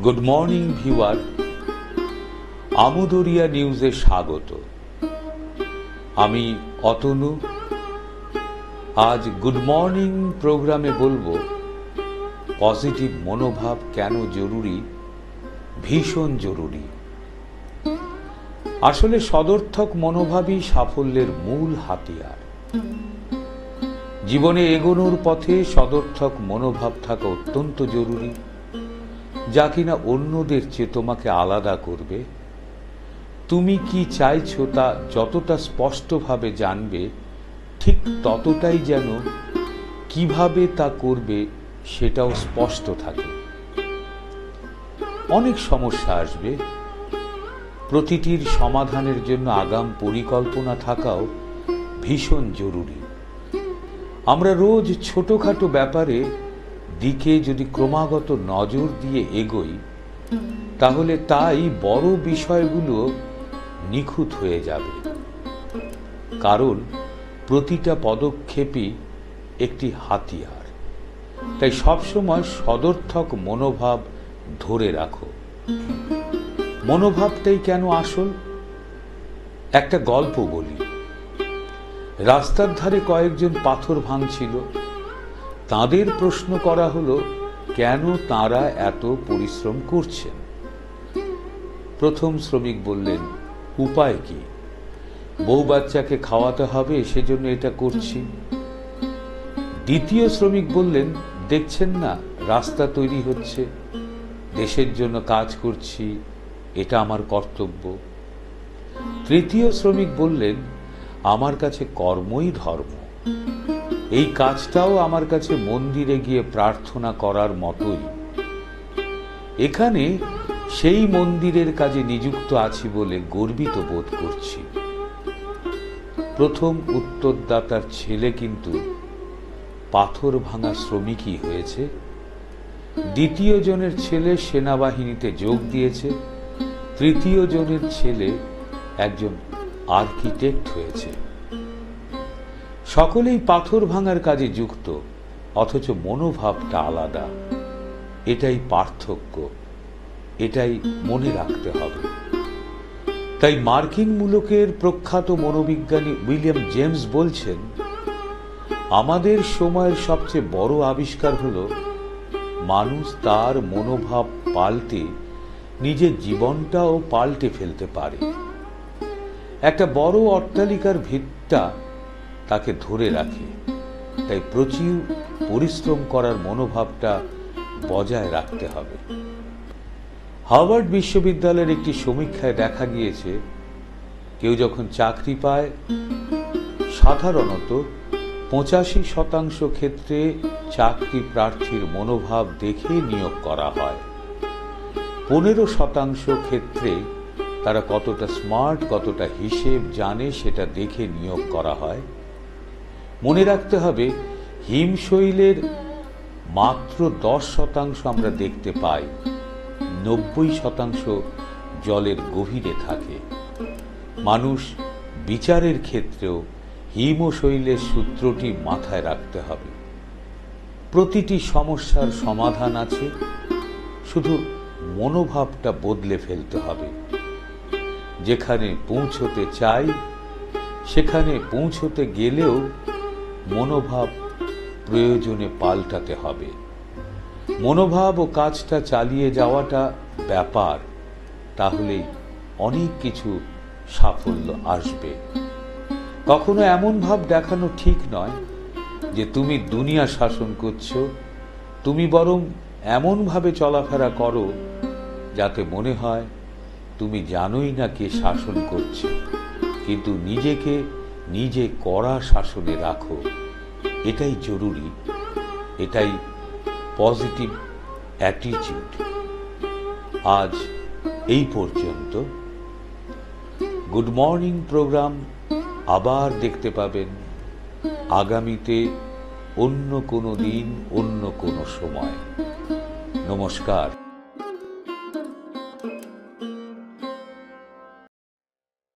Good morning viewer, আমোদরিয়া নিউজে স্বাগত। আমি অতনু। আজ গুড মর্নিং প্রোগ্রামে বলবো পজিটিভ মনোভাব কেন জরুরি, ভীষণ জরুরি। আসলে সদর্থক মনোভাবই সাফল্যের মূল হাতিয়ার। জীবনে এগোনোর পথে সদর্থক মনোভাব থাকা অত্যন্ত জরুরি, যা কিনা অন্যদের চেয়ে তোমাকে আলাদা করবে। তুমি কি চাইছো তা যতটা স্পষ্টভাবে জানবে, ঠিক ততটাই যেন কিভাবে তা করবে সেটাও স্পষ্ট থাকে। অনেক সমস্যা আসবে, প্রতিটির সমাধানের জন্য আগাম পরিকল্পনা থাকাও ভীষণ জরুরি। আমরা রোজ ছোটখাটো ব্যাপারে দিকে যদি ক্রমাগত নজর দিয়ে এগোই, তাহলে তাই বড় বিষয়গুলো নিখুঁত হয়ে যাবে। কারণ প্রতিটা পদক্ষেপই একটি হাতিয়ার। তাই সবসময় সদর্থক মনোভাব ধরে রাখো। মনোভাবটাই কেন আসল? একটা গল্প বলি। রাস্তার ধারে কয়েকজন পাথর ভাঙছিল। তাদের প্রশ্ন করা হলো, কেন তারা এত পরিশ্রম করছেন? প্রথম শ্রমিক বললেন, উপায় কি? বউ বাচ্চাকে খাওয়াতে হবে, সেজন্য এটা করছি। দ্বিতীয় শ্রমিক বললেন, দেখছেন না রাস্তা তৈরি হচ্ছে, দেশের জন্য কাজ করছি, এটা আমার কর্তব্য। তৃতীয় শ্রমিক বললেন, আমার কাছে কর্মই ধর্ম, এই কাজটাও আমার কাছে মন্দিরে গিয়ে প্রার্থনা করার মতোই। এখানে সেই মন্দিরের কাজে নিযুক্ত আছি বলে গর্বিত বোধ করছি। প্রথম উত্তরদাতার ছেলে কিন্তু পাথর ভাঙা শ্রমিকই হয়েছে। দ্বিতীয় জনের ছেলে সেনাবাহিনীতে যোগ দিয়েছে। তৃতীয় জনের ছেলে একজন আর্কিটেক্ট হয়েছে। সকলেই পাথর ভাঙার কাজে যুক্ত, অথচ মনোভাবটা আলাদা। এটাই পার্থক্য, এটাই মনে রাখতে হবে। তাই মার্কিন মূলকের প্রখ্যাত মনোবিজ্ঞানী উইলিয়াম জেমস বলছেন, আমাদের সময়ের সবচেয়ে বড় আবিষ্কার হলো মানুষ তার মনোভাব পাল্টে নিজের জীবনটাও পাল্টে ফেলতে পারে। একটা বড় অট্টালিকার ভিতটা তাকে ধরে রাখে, তাই প্রচুর পরিশ্রম করার মনোভাবটা বজায় রাখতে হবে। হার্ভার্ড বিশ্ববিদ্যালয়ের একটি সমীক্ষায় দেখা গিয়েছে, কেউ যখন চাকরি পায়, সাধারণত 85% ক্ষেত্রে চাকরি প্রার্থীর মনোভাব দেখে নিয়োগ করা হয়। 15% ক্ষেত্রে তারা কতটা স্মার্ট, কতটা হিসেব জানে সেটা দেখে নিয়োগ করা হয়। মনে রাখতে হবে, হিমশৈলের মাত্র 10% আমরা দেখতে পাই, 90% জলের গভীরে থাকে। মানুষ বিচারের ক্ষেত্রেও হিমশৈলের সূত্রটি মাথায় রাখতে হবে। প্রতিটি সমস্যার সমাধান আছে, শুধু মনোভাবটা বদলে ফেলতে হবে। যেখানে পৌঁছতে চাই সেখানে পৌঁছতে গেলেও মনোভাব প্রয়োজনে পাল্টাতে হবে। মনোভাব ও কাজটা চালিয়ে যাওয়াটা ব্যাপার, তাহলেই অনেক কিছু সাফল্য আসবে। কখনো এমন ভাব দেখানো ঠিক নয় যে তুমি দুনিয়া শাসন করছো। তুমি বরং এমন ভাবে চলাফেরা করো যাতে মনে হয় তুমি জানোই না কে শাসন করছে, কিন্তু নিজেকে নিজে কড়া শাসনে রাখো। এটাই জরুরি, এটাই পজিটিভ অ্যাটিটিউড। আজ এই পর্যন্ত। গুড মর্নিং প্রোগ্রাম আবার দেখতে পাবেন আগামীতে, অন্য কোনো দিন, অন্য কোনো সময়। নমস্কার।